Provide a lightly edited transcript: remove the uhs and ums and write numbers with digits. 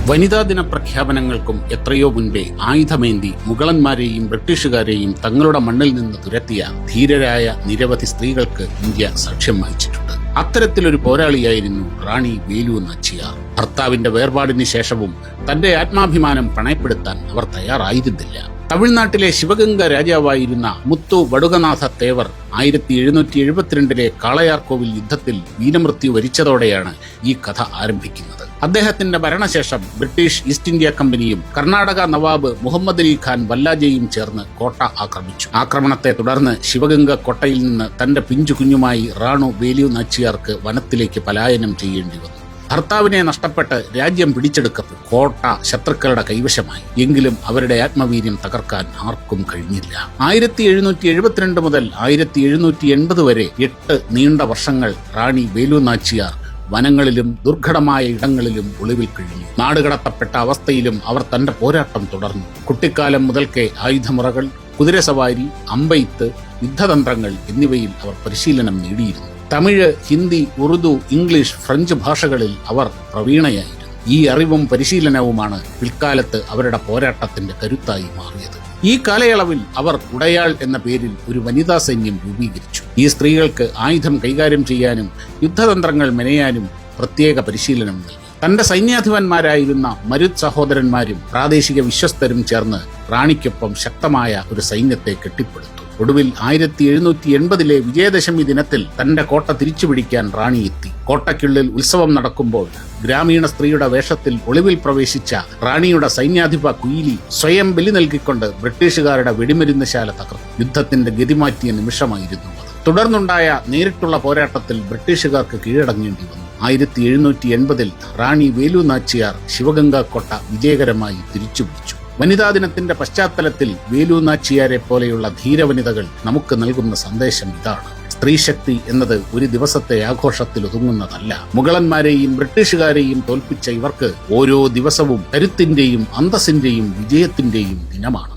വനിതാ ദിന പ്രഖ്യാപനങ്ങൾക്കും എത്രയോ മുൻപേ ആയുധമേന്തി മുഗളന്മാരെയും ബ്രിട്ടീഷുകാരെയും തങ്ങളുടെ മണ്ണിൽ നിന്ന് തുരത്തിയ ധീരരായ നിരവധി സ്ത്രീകൾക്ക് ഇന്ത്യ സാക്ഷ്യം വഹിച്ചിട്ടുണ്ട്. അത്തരത്തിലൊരു പോരാളിയായിരുന്നു റാണി വേലു നാച്ചിയാർ. ഭർത്താവിന്റെ വേർപാടിന് ശേഷവും തന്റെ ആത്മാഭിമാനം പണയപ്പെടുത്താൻ അവർ തയ്യാറായിരുന്നില്ല. തമിഴ്നാട്ടിലെ ശിവഗംഗ രാജാവായിരുന്ന മുത്തു വടുകനാഥ തേവർ 1772 കാളയാർകോവിൽ യുദ്ധത്തിൽ വീരമൃത്യു വരിച്ചതോടെയാണ് ഈ കഥ ആരംഭിക്കുന്നത്. അദ്ദേഹത്തിന്റെ ഭരണശേഷം ബ്രിട്ടീഷ് ഈസ്റ്റ് ഇന്ത്യ കമ്പനിയും കർണാടക നവാബ് മുഹമ്മദ് അലി ഖാൻ വല്ലാജയും ചേർന്ന് കോട്ട ആക്രമിച്ചു. ആക്രമണത്തെ തുടർന്ന് ശിവഗംഗ കോട്ടയിൽ നിന്ന് തന്റെ പിഞ്ചു കുഞ്ഞുമായി റാണു വേലു നാച്ചിയാർക്ക് വനത്തിലേക്ക് പലായനം ചെയ്യേണ്ടി വന്നു. ഭർത്താവിനെ നഷ്ടപ്പെട്ട് രാജ്യം പിടിച്ചെടുക്കപ്പെട്ടു. കോട്ട ശത്രുക്കളുടെ കൈവശമായി. എങ്കിലും അവരുടെ ആത്മവീര്യം തകർക്കാൻ ആർക്കും കഴിഞ്ഞില്ല. 1772 മുതൽ 1780 വരെ 8 നീണ്ട വർഷങ്ങൾ റാണി വേലു നാച്ചിയാർ വനങ്ങളിലും ദുർഘടമായ ഇടങ്ങളിലും ഒളിവിൽ കഴിഞ്ഞു. നാടുകടത്തപ്പെട്ട അവസ്ഥയിലും അവർ തന്റെ പോരാട്ടം തുടർന്നു. കുട്ടിക്കാലം മുതൽക്കേ ആയുധമുറകൾ, കുതിരസവാരി, അമ്പെയ്ത്ത്, യുദ്ധതന്ത്രങ്ങൾ എന്നിവയിൽ അവർ പരിശീലനം നേടിയിരുന്നു. തമിഴ്, ഹിന്ദി, ഉറുദു, ഇംഗ്ലീഷ്, ഫ്രഞ്ച് ഭാഷകളിൽ അവർ പ്രവീണയായിരുന്നു. ഈ അറിവും പരിശീലനവുമാണ് പിൽക്കാലത്ത് അവരുടെ പോരാട്ടത്തിന്റെ കരുത്തായി മാറിയത്. ഈ കാലയളവിൽ അവർ ഉടയാൾ എന്ന പേരിൽ ഒരു വനിതാ സൈന്യം രൂപീകരിച്ചു. ഈ സ്ത്രീകൾക്ക് ആയുധം കൈകാര്യം ചെയ്യാനും യുദ്ധതന്ത്രങ്ങൾ മെനയാനും പ്രത്യേക പരിശീലനം നൽകി. തന്റെ സൈന്യാധിപന്മാരായിരുന്ന മരുത് സഹോദരന്മാരും പ്രാദേശിക വിശ്വസ്തരും ചേർന്ന് റാണിക്കൊപ്പം ശക്തമായ ഒരു സൈന്യത്തെ കെട്ടിപ്പടുത്തു. ഒടുവിൽ 1780 വിജയദശമി ദിനത്തിൽ തന്റെ കോട്ട തിരിച്ചുപിടിക്കാൻ റാണി എത്തി. കോട്ടയ്ക്കുള്ളിൽ ഉത്സവം നടക്കുമ്പോൾ ഗ്രാമീണ സ്ത്രീയുടെ വേഷത്തിൽ ഒളിവിൽ പ്രവേശിച്ച റാണിയുടെ സൈന്യാധിപ കുയിലി സ്വയം ബലി നൽകിക്കൊണ്ട് ബ്രിട്ടീഷുകാരുടെ വെടിമരുന്നശാല തകർത്തു. യുദ്ധത്തിന്റെ ഗതിമാറ്റിയ നിമിഷമായിരുന്നു അത്. തുടർന്നുണ്ടായ നേരിട്ടുള്ള പോരാട്ടത്തിൽ ബ്രിട്ടീഷുകാർക്ക് കീഴടങ്ങേണ്ടി വന്നു. 1780 റാണി വേലു നാച്ചിയാർ ശിവഗംഗ കോട്ട വിജയകരമായി തിരിച്ചുപിടിച്ചു. വനിതാ ദിനത്തിന്റെ പശ്ചാത്തലത്തിൽ വേലു നാച്ചിയാരെ പോലെയുള്ള ധീരവനിതകൾ നമുക്ക് നൽകുന്ന സന്ദേശം ഇതാണ്: സ്ത്രീശക്തി എന്നത് ഒരു ദിവസത്തെ ആഘോഷത്തിൽ ഒതുങ്ങുന്നതല്ല. മുഗളന്മാരെയും ബ്രിട്ടീഷുകാരെയും തോൽപ്പിച്ച ഇവർക്ക് ഓരോ ദിവസവും കരുത്തിന്റെയും അന്തസ്സിന്റെയും വിജയത്തിന്റെയും ദിനമാണ്.